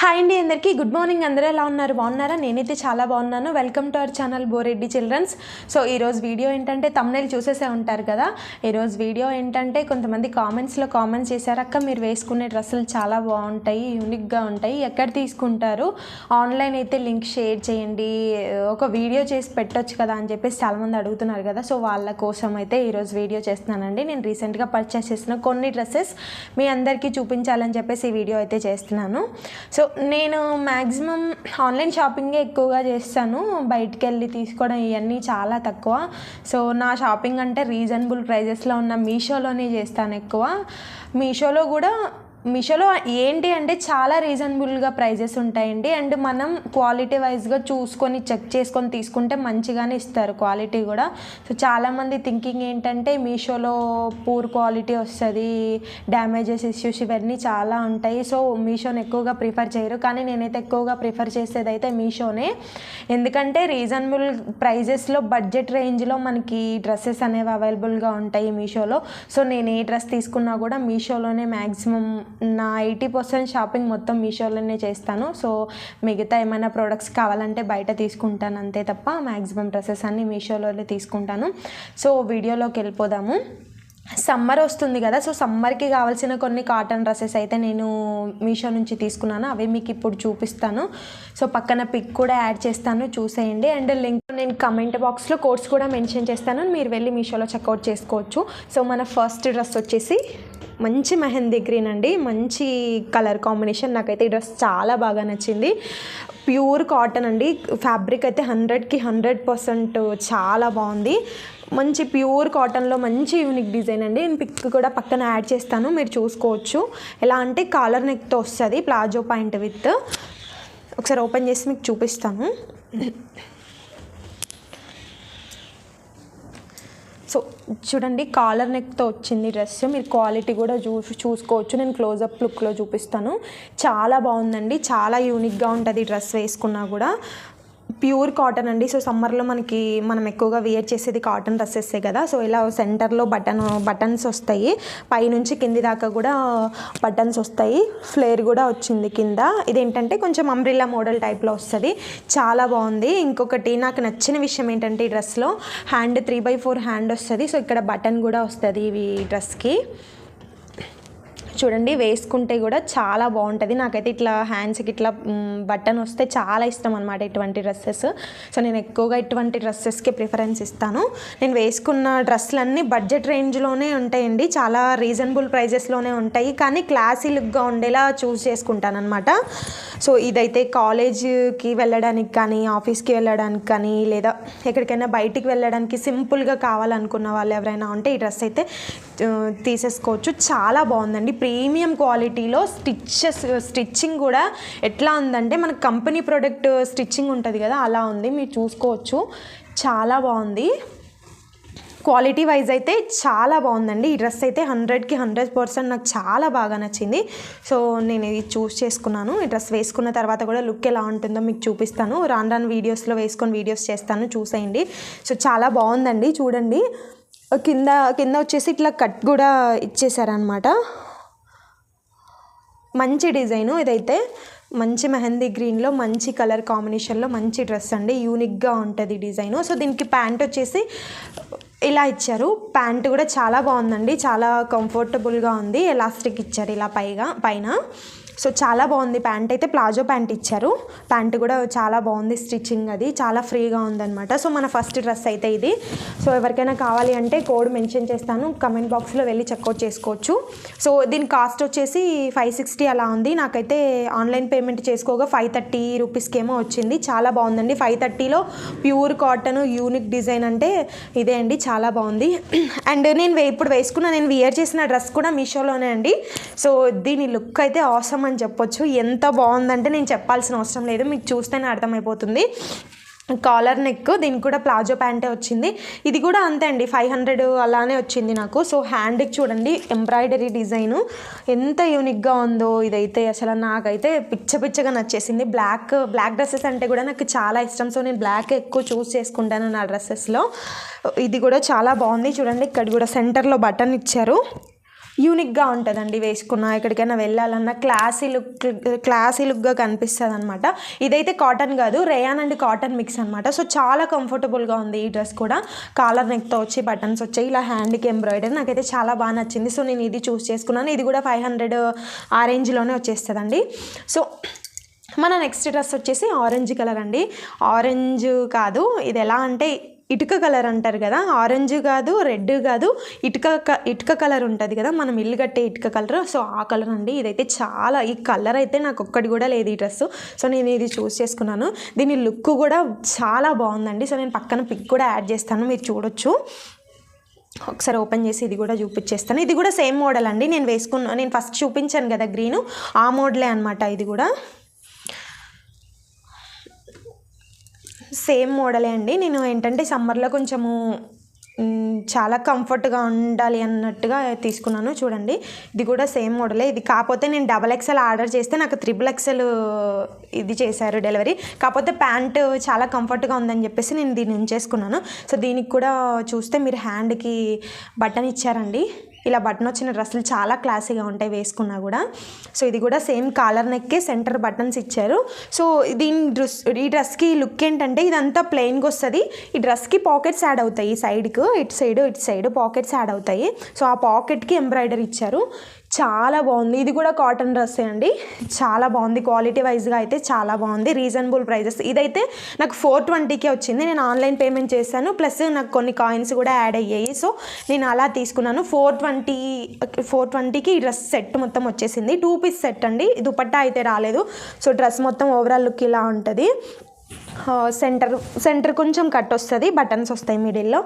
Hi అండి, అందరికీ good morning. అందరూ ఎలా ఉన్నారు? బాగున్నారా? నేనైతే చాలా బాగున్నాను. Welcome to our channel Boreddy children's. So ఈరోజు వీడియో ఏంటంటే తమ్నైల్ చూసేసే ఉంటారు కదా. ఈరోజు వీడియో ఏంటంటే కొంతమంది కామెంట్స్లో కామెంట్స్ చేశారు, అక్క మీరు వేసుకునే డ్రెస్సులు చాలా బాగుంటాయి, యూనిక్గా ఉంటాయి, ఎక్కడ తీసుకుంటారు, ఆన్లైన్ అయితే లింక్ షేర్ చేయండి, ఒక వీడియో చేసి పెట్టొచ్చు కదా అని చెప్పేసి చాలామంది అడుగుతున్నారు కదా. సో వాళ్ళ కోసం అయితే ఈరోజు వీడియో చేస్తున్నానండి. నేను రీసెంట్గా పర్చేస్ చేసిన కొన్ని డ్రెస్సెస్ మీ అందరికీ చూపించాలని చెప్పేసి ఈ వీడియో అయితే చేస్తున్నాను. సో నేను మ్యాక్సిమం ఆన్లైన్ షాపింగే ఎక్కువగా చేస్తాను, బయటికి వెళ్ళి తీసుకోవడం ఇవన్నీ చాలా తక్కువ. సో నా షాపింగ్ అంటే రీజనబుల్ ప్రైజెస్లో ఉన్న మీషోలోనే చేస్తాను ఎక్కువ. మీషోలో ఏంటి అంటే చాలా రీజనబుల్గా ప్రైజెస్ ఉంటాయండి. అండ్ మనం క్వాలిటీ వైజ్గా చూసుకొని చెక్ చేసుకొని తీసుకుంటే మంచిగానే ఇస్తారు క్వాలిటీ కూడా. సో చాలామంది థింకింగ్ ఏంటంటే మీషోలో పూర్ క్వాలిటీ వస్తుంది, డ్యామేజెస్ ఇష్యూస్ ఇవన్నీ చాలా ఉంటాయి, సో మీషోని ఎక్కువగా ప్రిఫర్ చేయరు. కానీ నేనైతే ఎక్కువగా ప్రిఫర్ చేసేది అయితే మీషోనే. ఎందుకంటే రీజనబుల్ ప్రైజెస్లో బడ్జెట్ రేంజ్లో మనకి డ్రెస్సెస్ అనేవి అవైలబుల్గా ఉంటాయి మీషోలో. సో నేను ఏ డ్రెస్ తీసుకున్నా కూడా మీషోలోనే మ్యాక్సిమం నా 80% షాపింగ్ మొత్తం మీషోలోనే చేస్తాను. సో మిగతా ఏమైనా ప్రోడక్ట్స్ కావాలంటే బయట తీసుకుంటాను అంతే తప్ప మ్యాక్సిమం డ్రెస్సెస్ అన్నీ మీషోలోనే తీసుకుంటాను. సో వీడియోలోకి వెళ్ళిపోదాము. సమ్మర్ వస్తుంది కదా, సో సమ్మర్కి కావాల్సిన కొన్ని కాటన్ డ్రెస్సెస్ అయితే నేను మీషో నుంచి తీసుకున్నాను, అవి మీకు ఇప్పుడు చూపిస్తాను. సో పక్కన పిక్ కూడా యాడ్ చేస్తాను, చూసేయండి. అండ్ లింక్ నేను కమెంట్ బాక్స్లో కోడ్స్ కూడా మెన్షన్ చేస్తాను, మీరు వెళ్ళి మీషోలో చెక్అవుట్ చేసుకోవచ్చు. సో మన ఫస్ట్ డ్రెస్ వచ్చేసి మంచి మెహందీ గ్రీన్ అండి, మంచి కలర్ కాంబినేషన్. నాకైతే ఈ డ్రెస్ చాలా బాగా నచ్చింది. ప్యూర్ కాటన్ అండి, ఫ్యాబ్రిక్ అయితే 100కి 100% చాలా బాగుంది. మంచి ప్యూర్ కాటన్లో మంచి యూనిక్ డిజైన్ అండి. నేను పిక్ కూడా పక్కన యాడ్ చేస్తాను, మీరు చూసుకోవచ్చు. ఎలా అంటే కాలర్ నెక్తో వస్తుంది, ప్లాజో పాయింట్ విత్. ఒకసారి ఓపెన్ చేసి మీకు చూపిస్తాను. సో చూడండి, కాలర్ నెక్తో వచ్చింది డ్రెస్, మీరు క్వాలిటీ కూడా చూసుకోవచ్చు. నేను క్లోజప్ లుక్లో చూపిస్తాను. చాలా బాగుందండి, చాలా యూనిక్గా ఉంటుంది డ్రెస్ వేసుకున్నా కూడా. ప్యూర్ కాటన్ అండి. సో సమ్మర్లో మనం ఎక్కువగా వేర్ చేసేది కాటన్ డ్రెస్సెస్సే కదా. సో ఇలా సెంటర్లో బటన్స్ వస్తాయి, పైనుంచి కింది దాకా కూడా బటన్స్ వస్తాయి, ఫ్లేర్ కూడా వచ్చింది కింద. ఇదేంటంటే కొంచెం అంబ్రిల్లా మోడల్ టైప్లో వస్తుంది, చాలా బాగుంది. ఇంకొకటి నాకు నచ్చిన విషయం ఏంటంటే ఈ డ్రెస్లో హ్యాండ్ 3/4 హ్యాండ్ వస్తుంది. సో ఇక్కడ బటన్ కూడా వస్తుంది ఈ డ్రెస్కి. చూడండి, వేసుకుంటే కూడా చాలా బాగుంటుంది. నాకైతే ఇట్లా హ్యాండ్స్కి ఇట్లా బటన్ వస్తే చాలా ఇష్టం అనమాట ఇటువంటి డ్రెస్సెస్. సో నేను ఎక్కువగా ఇటువంటి డ్రెస్సెస్కి ప్రిఫరెన్స్ ఇస్తాను. నేను వేసుకున్న డ్రెస్సులన్నీ బడ్జెట్ రేంజ్లోనే ఉంటాయండి, చాలా రీజనబుల్ ప్రైజెస్లోనే ఉంటాయి, కానీ క్లాసీ లుక్గా ఉండేలా చూస్ చేసుకుంటాను అనమాట. సో ఇదైతే కాలేజ్కి వెళ్ళడానికి కానీ, ఆఫీస్కి వెళ్ళడానికి కానీ, లేదా ఎక్కడికైనా బయటికి వెళ్ళడానికి సింపుల్గా కావాలనుకున్న వాళ్ళు ఎవరైనా ఉంటే ఈ డ్రెస్ అయితే తీసేసుకోవచ్చు. చాలా బాగుందండి, ప్రీమియం క్వాలిటీలో. స్టిచ్చింగ్ కూడా ఎట్లా ఉందంటే మనకు కంపెనీ ప్రోడక్ట్ స్టిచ్చింగ్ ఉంటుంది కదా, అలా ఉంది, మీరు చూసుకోవచ్చు. చాలా బాగుంది, క్వాలిటీ వైజ్ అయితే చాలా బాగుందండి. ఈ డ్రెస్ అయితే 100కి 100% నాకు చాలా బాగా నచ్చింది. సో నేను ఇది చూస్ చేసుకున్నాను. ఈ డ్రెస్ వేసుకున్న తర్వాత కూడా లుక్ ఎలా ఉంటుందో మీకు చూపిస్తాను. రాను వీడియోస్లో వేసుకొని వీడియోస్ చేస్తాను, చూసేయండి. సో చాలా బాగుందండి. చూడండి, కింద వచ్చేసి ఇట్లా కట్ కూడా ఇచ్చేసారనమాట, మంచి డిజైను. ఇదైతే మంచి మెహందీ గ్రీన్లో మంచి కలర్ కాంబినేషన్లో మంచి డ్రెస్ అండి, యూనిక్గా ఉంటుంది డిజైను. సో దీనికి ప్యాంట్ వచ్చేసి ఇలా ఇచ్చారు, ప్యాంట్ కూడా చాలా బాగుందండి, చాలా కంఫర్టబుల్గా ఉంది. ఎలాస్టిక్ ఇచ్చారు ఇలా పైన. సో చాలా బాగుంది. ప్యాంట్ అయితే ప్లాజో ప్యాంట్ ఇచ్చారు, ప్యాంట్ కూడా చాలా బాగుంది, స్టిచ్చింగ్ అది చాలా ఫ్రీగా ఉందన్నమాట. సో మన ఫస్ట్ డ్రెస్ అయితే ఇది. సో ఎవరికైనా కావాలి అంటే కోడ్ మెన్షన్ చేస్తాను, కమెంట్ బాక్స్లో వెళ్ళి చెక్అవుట్ చేసుకోవచ్చు. సో దీని కాస్ట్ వచ్చేసి 560 అలా ఉంది. నాకైతే ఆన్లైన్ పేమెంట్ చేసుకోగా 530 రూపీస్కి ఏమో వచ్చింది. చాలా బాగుందండి, 530లో ప్యూర్ కాటన్ యూనిక్ డిజైన్ అంటే ఇదే అండి, చాలా బాగుంది. అండ్ నేను ఇప్పుడు నేను వియర్ చేసిన డ్రెస్ కూడా మీషోలోనే అండి. సో దీని లుక్ అయితే ఆసమ్ అని చెప్పొచ్చు. ఎంత బాగుందంటే నేను చెప్పాల్సిన అవసరం లేదు, మీకు చూస్తేనే అర్థమైపోతుంది. కాలర్ నెక్, దీనికి కూడా ప్లాజో ప్యాంటే వచ్చింది. ఇది కూడా అంతే అండి, 500 అలానే వచ్చింది నాకు. సో హ్యాండ్కి చూడండి ఎంబ్రాయిడరీ డిజైను ఎంత యూనిక్గా ఉందో. ఇదైతే అసలు నాకైతే పిచ్చగా నచ్చేసింది. బ్లాక్ డ్రెస్సెస్ అంటే కూడా నాకు చాలా ఇష్టం. సో నేను బ్లాక్ ఎక్కువ చూస్ చేసుకుంటాను నా డ్రెస్సెస్లో. ఇది కూడా చాలా బాగుంది. చూడండి, ఇక్కడ కూడా సెంటర్లో బటన్ ఇచ్చారు, యూనిక్గా ఉంటుందండి వేసుకున్న, ఎక్కడికైనా వెళ్ళాలన్నా క్లాసీ లుక్గా కనిపిస్తుంది అనమాట. ఇదైతే కాటన్ కాదు, రేయాన్ అండ్ కాటన్ మిక్స్ అనమాట. సో చాలా కంఫర్టబుల్గా ఉంది ఈ డ్రెస్ కూడా. కాలర్ నెక్తో వచ్చి బటన్స్ వచ్చాయి, ఇలా హ్యాండ్కి ఎంబ్రాయిడరీ, నాకైతే చాలా బాగా నచ్చింది. సో నేను ఇది చూస్ చేసుకున్నాను. ఇది కూడా 500 ఆ రేంజ్లోనే వచ్చేస్తుందండి. సో మన నెక్స్ట్ డ్రెస్ వచ్చేసి ఆరెంజ్ కలర్ అండి. ఆరెంజ్ కాదు, ఇది ఎలా అంటే ఇటుక కలర్ అంటారు కదా, ఆరెంజ్ కాదు, రెడ్ కాదు, ఇటుక కలర్ ఉంటుంది కదా, మనం ఇల్లు కట్టే ఇటుక కలర్. సో ఆ కలర్ అండి. ఇదైతే చాలా, ఈ కలర్ అయితే నాకు ఒక్కటి కూడా లేదు ఈ డ్రెస్. సో నేను ఇది చూస్ చేసుకున్నాను. దీని లుక్ కూడా చాలా బాగుందండి. సో నేను పక్కన పిక్ కూడా యాడ్ చేస్తాను, మీరు చూడొచ్చు. ఒకసారి ఓపెన్ చేసి ఇది కూడా చూపించేస్తాను. ఇది కూడా సేమ్ మోడల్ అండి. నేను ఫస్ట్ చూపించాను కదా గ్రీను, ఆ మోడలే అనమాట. ఇది కూడా సేమ్ మోడలే అండి. నేను ఏంటంటే సమ్మర్లో కొంచెము చాలా కంఫర్ట్గా ఉండాలి అన్నట్టుగా తీసుకున్నాను. చూడండి, ఇది కూడా సేమ్ మోడలే. ఇది కాకపోతే నేను XXL ఆర్డర్ చేస్తే నాకు XXL ఇది చేశారు డెలివరీ. కాకపోతే ప్యాంటు చాలా కంఫర్ట్గా ఉందని చెప్పేసి నేను దీన్ని ఉంచేసుకున్నాను. సో దీనికి కూడా చూస్తే మీరు హ్యాండ్కి బటన్ ఇచ్చారండి. ఇలా బటన్ వచ్చిన డ్రెస్సులు చాలా క్లాసీగా ఉంటాయి వేసుకున్నా కూడా. సో ఇది కూడా సేమ్ కాలర్ నెక్కే సెంటర్ బటన్స్ ఇచ్చారు. సో ఈ డ్రెస్కి లుక్ ఏంటంటే ఇదంతా ప్లెయిన్గా వస్తుంది. ఈ డ్రెస్కి పాకెట్స్ యాడ్ అవుతాయి, సైడ్కు ఇటు సైడ్ పాకెట్స్ యాడ్ అవుతాయి. సో ఆ పాకెట్కి ఎంబ్రాయిడరీ ఇచ్చారు. చాలా బాగుంది. ఇది కూడా కాటన్ డ్రెస్సే అండి. చాలా బాగుంది, క్వాలిటీ వైజ్గా అయితే చాలా బాగుంది. Reasonable prices. ఇదైతే నాకు 420కే వచ్చింది. నేను ఆన్లైన్ పేమెంట్ చేశాను, ప్లస్ నాకు కొన్ని కాయిన్స్ కూడా యాడ్ అయ్యాయి. సో నేను అలా తీసుకున్నాను. 420కి ఈ డ్రెస్ సెట్ మొత్తం వచ్చేసింది. 2 పీస్ సెట్ అండి. దుపట్టా అయితే రాలేదు. సో డ్రెస్ మొత్తం ఓవరాల్ లుక్ ఇలా ఉంటుంది. సెంటర్ కొంచెం కట్ వస్తుంది, బటన్స్ వస్తాయి మిడిల్లో.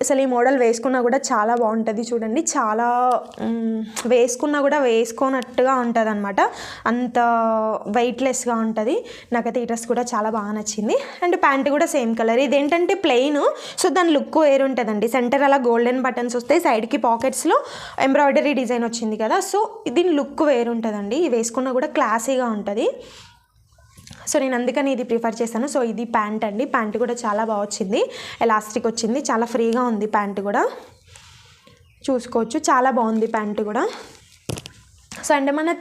అసలు ఈ మోడల్ వేసుకున్నా కూడా చాలా బాగుంటుంది. చూడండి, చాలా వేసుకున్నా కూడా వేసుకోనట్టుగా ఉంటుంది అనమాట. అంత వెయిట్లెస్గా ఉంటుంది. నాకైతే ఈ డ్రెస్ కూడా చాలా బాగా నచ్చింది. అండ్ ప్యాంట్ కూడా సేమ్ కలర్. ఇదేంటంటే ప్లెయిన్, సో దాని లుక్ వేరు ఉంటుందండి. సెంటర్ అలా గోల్డెన్ బటన్స్ వస్తాయి, సైడ్కి పాకెట్స్లో ఎంబ్రాయిడరీ డిజైన్ వచ్చింది కదా. సో దీని లుక్ వేరు ఉంటుందండి. వేసుకున్నా కూడా క్లాసీగా ఉంటుంది. సో నేను అందుకని ఇది ప్రిఫర్ చేశాను. సో ఇది ప్యాంట్ అండి. ప్యాంట్ కూడా చాలా బాగా వచ్చింది, ఎలాస్టిక్ వచ్చింది, చాలా ఫ్రీగా ఉంది ప్యాంట్ కూడా. చూసుకోవచ్చు, చాలా బాగుంది ప్యాంట్ కూడా. సో అంటే మన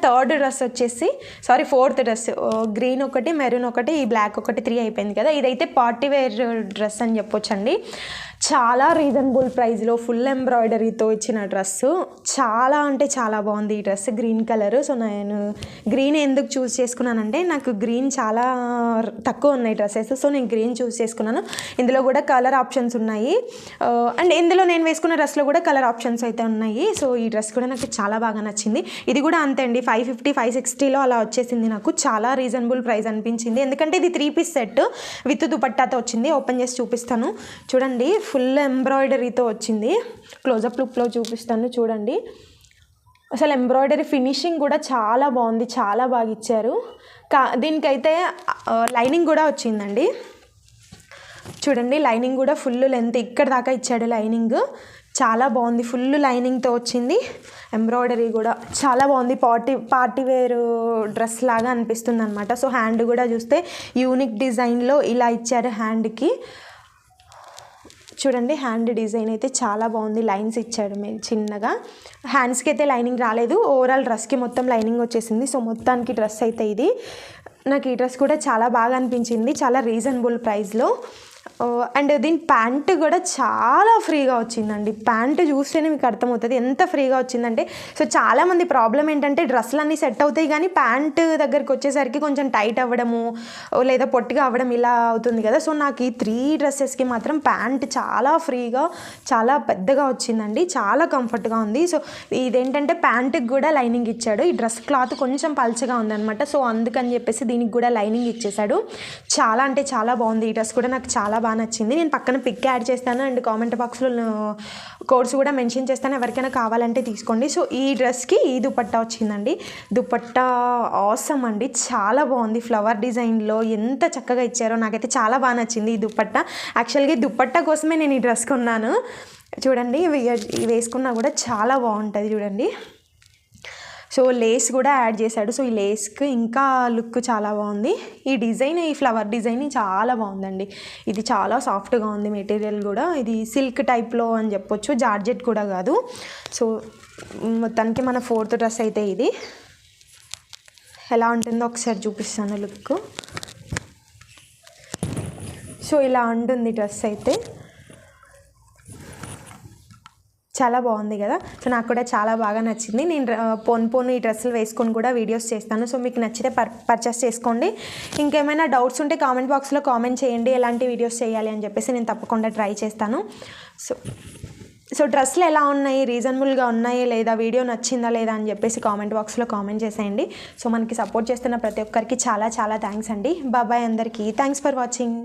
ఫోర్త్ డ్రెస్ గ్రీన్ ఒకటి, మెరూన్ ఒకటి, ఈ బ్లాక్ ఒకటి, 3 అయిపోయింది కదా. ఇదైతే పార్టీ వేర్ డ్రెస్ అని చెప్పొచ్చండి. చాలా రీజనబుల్ ప్రైస్లో ఫుల్ ఎంబ్రాయిడరీతో ఇచ్చిన డ్రెస్సు. చాలా అంటే చాలా బాగుంది ఈ డ్రెస్. Green colour. సో నేను గ్రీన్ ఎందుకు చూస్ చేసుకున్నానంటే నాకు గ్రీన్ చాలా తక్కువ ఉన్నాయి డ్రెస్సెస్. సో నేను గ్రీన్ చూస్ చేసుకున్నాను. ఇందులో కూడా కలర్ ఆప్షన్స్ ఉన్నాయి. అండ్ ఇందులో నేను వేసుకున్న డ్రెస్లో కూడా కలర్ ఆప్షన్స్ అయితే ఉన్నాయి. సో ఈ డ్రెస్ కూడా నాకు చాలా బాగా నచ్చింది. ఇది కూడా అంతే అండి, 550, 560లో అలా వచ్చేసింది. నాకు చాలా రీజనబుల్ ప్రైస్ అనిపించింది. ఎందుకంటే ఇది 3 పీస్ సెట్ విత్ దుపట్టాతో వచ్చింది. ఓపెన్ చేసి చూపిస్తాను. చూడండి, ఫుల్ ఎంబ్రాయిడరీతో వచ్చింది. క్లోజప్ లుక్లో చూపిస్తాను. చూడండి, అసలు ఎంబ్రాయిడరీ ఫినిషింగ్ కూడా చాలా బాగుంది, చాలా బాగా ఇచ్చారు. దీనికైతే లైనింగ్ కూడా వచ్చిందండి. చూడండి, లైనింగ్ కూడా ఫుల్ లెంత్ ఇక్కడ దాకా ఇచ్చాడు లైనింగ్. చాలా బాగుంది, ఫుల్ లైనింగ్తో వచ్చింది. ఎంబ్రాయిడరీ కూడా చాలా బాగుంది. పార్టీ వేర్ డ్రెస్ లాగా అనిపిస్తుంది అనమాట. సో హ్యాండ్ కూడా చూస్తే యూనిక్ డిజైన్లో ఇలా ఇచ్చారు హ్యాండ్కి. చూడండి, హ్యాండ్ డిజైన్ అయితే చాలా బాగుంది. లైన్స్ ఇచ్చాడు మీరు చిన్నగా. హ్యాండ్స్కి అయితే లైనింగ్ రాలేదు, ఓవరాల్ డ్రెస్కి మొత్తం లైనింగ్ వచ్చేసింది. సో మొత్తానికి డ్రెస్ అయితే ఇది. నాకు ఈ డ్రెస్ కూడా చాలా బాగా అనిపించింది, చాలా రీజనబుల్ ప్రైస్లో. అండ్ దీని ప్యాంట్ కూడా చాలా ఫ్రీగా వచ్చిందండి. ప్యాంట్ చూస్తేనే మీకు అర్థమవుతుంది ఎంత ఫ్రీగా వచ్చిందంటే. సో చాలామంది ప్రాబ్లం ఏంటంటే డ్రెస్సులు అన్నీ సెట్ అవుతాయి కానీ ప్యాంట్ దగ్గరికి వచ్చేసరికి కొంచెం టైట్ అవ్వడము లేదా పొట్టిగా అవ్వడం ఇలా అవుతుంది కదా. సో నాకు ఈ 3 డ్రెస్సెస్కి మాత్రం ప్యాంట్ చాలా ఫ్రీగా, చాలా పెద్దగా వచ్చిందండి. చాలా కంఫర్ట్గా ఉంది. సో ఇదేంటంటే ప్యాంటుకి కూడా లైనింగ్ ఇచ్చాడు. ఈ డ్రెస్ క్లాత్ కొంచెం పల్చగా ఉందన్నమాట. సో అందుకని చెప్పేసి దీనికి కూడా లైనింగ్ ఇచ్చేసాడు. చాలా అంటే చాలా బాగుంది. ఈ డ్రెస్ కూడా నాకు చాలా బాగా నచ్చింది. నేను పక్కన పిక్ యాడ్ చేస్తాను అండ్ కామెంట్ బాక్స్లో కోడ్స్ కూడా మెన్షన్ చేస్తాను, ఎవరికైనా కావాలంటే తీసుకోండి. సో ఈ డ్రెస్కి ఈ దుపట్టా వచ్చిందండి. దుపట్టా ఆసమ్ అండి, చాలా బాగుంది. ఫ్లవర్ డిజైన్లో ఎంత చక్కగా ఇచ్చారో నాకైతే చాలా బాగా నచ్చింది ఈ దుపట్టా. యాక్చువల్గా ఈ దుపట్టా కోసమే నేను ఈ డ్రెస్ కొన్నాను. చూడండి, వేసుకున్నా కూడా చాలా బాగుంటుంది. చూడండి, సో లేస్ కూడా యాడ్ చేశాడు. సో ఈ లేస్కి ఇంకా లుక్ చాలా బాగుంది. ఈ డిజైన్, ఈ ఫ్లవర్ డిజైన్ చాలా బాగుందండి. ఇది చాలా సాఫ్ట్గా ఉంది మెటీరియల్ కూడా. ఇది సిల్క్ టైప్లో అని చెప్పొచ్చు, జార్జెట్ కూడా కాదు. సో మొత్తానికి మన 4th డ్రెస్ అయితే ఇది. ఎలా ఉంటుందో ఒకసారి చూపిస్తాను లుక్. సో ఇలా ఉంటుంది డ్రెస్ అయితే, చాలా బాగుంది కదా. సో నాకు కూడా చాలా బాగా నచ్చింది. నేను పోను ఈ డ్రెస్సులు వేసుకొని కూడా వీడియోస్ చేస్తాను. సో మీకు నచ్చితే పర్చేస్ చేసుకోండి. ఇంకేమైనా డౌట్స్ ఉంటే కామెంట్ బాక్స్లో కామెంట్ చేయండి, ఎలాంటి వీడియోస్ చేయాలి అని చెప్పేసి నేను తప్పకుండా ట్రై చేస్తాను. సో డ్రెస్సులు ఎలా ఉన్నాయి, రీజనబుల్గా ఉన్నాయి లేదా, వీడియో నచ్చిందా లేదా అని చెప్పేసి కామెంట్ బాక్స్లో కామెంట్ చేసేయండి. సో మనకి సపోర్ట్ చేస్తున్న ప్రతి ఒక్కరికి చాలా చాలా థ్యాంక్స్ అండి. బాబాయ్ అందరికీ. Thanks for watching.